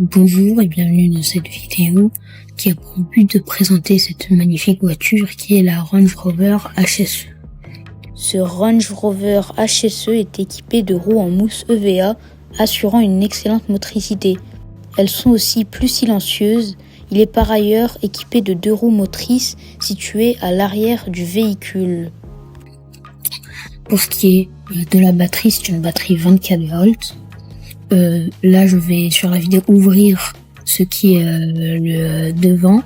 Bonjour et bienvenue dans cette vidéo qui a pour but de présenter cette magnifique voiture qui est la Range Rover HSE. Ce Range Rover HSE est équipé de roues en mousse EVA assurant une excellente motricité. Elles sont aussi plus silencieuses. Il est par ailleurs équipé de 2 roues motrices situées à l'arrière du véhicule. Pour ce qui est de la batterie, c'est une batterie 24 volts. Là, je vais sur la vidéo ouvrir ce qui est le devant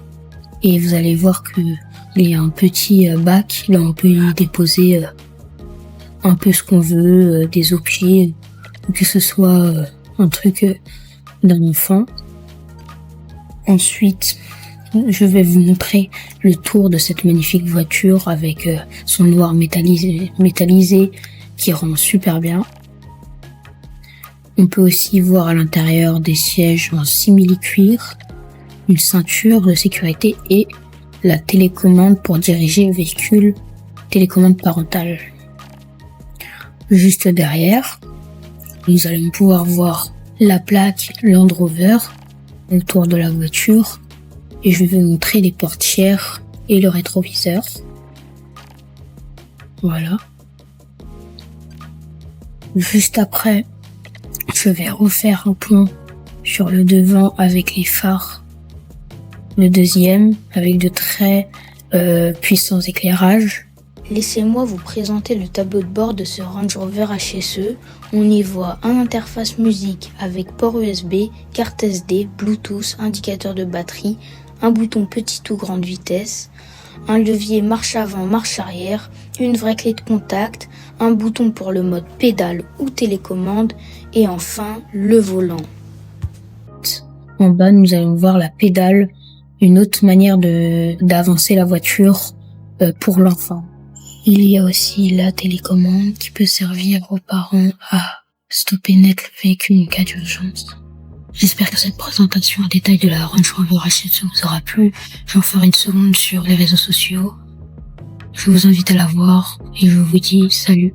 et vous allez voir que il y a un petit bac. Là, on peut y déposer un peu ce qu'on veut, des objets, que ce soit un truc d'un enfant. Ensuite, je vais vous montrer le tour de cette magnifique voiture avec son noir métallisé qui rend super bien. On peut aussi voir à l'intérieur des sièges en simili-cuir, une ceinture de sécurité et la télécommande pour diriger le véhicule, télécommande parentale. Juste derrière, nous allons pouvoir voir la plaque Land Rover autour de la voiture et je vais vous montrer les portières et le rétroviseur. Voilà. Juste après, je vais refaire un plan sur le devant avec les phares. Le deuxième avec de très puissants éclairages. Laissez-moi vous présenter le tableau de bord de ce Range Rover HSE. On y voit un interface musique avec port USB, carte SD, Bluetooth, indicateur de batterie, un bouton petite ou grande vitesse, un levier marche avant, marche arrière, une vraie clé de contact, un bouton pour le mode pédale ou télécommande et enfin le volant. En bas, nous allons voir la pédale, une autre manière d'avancer la voiture pour l'enfant. Il y a aussi la télécommande qui peut servir aux parents à stopper net le véhicule en cas d'urgence. J'espère que cette présentation en détail de la Range Rover HSE vous aura plu. J'en ferai une seconde sur les réseaux sociaux. Je vous invite à la voir et je vous dis salut.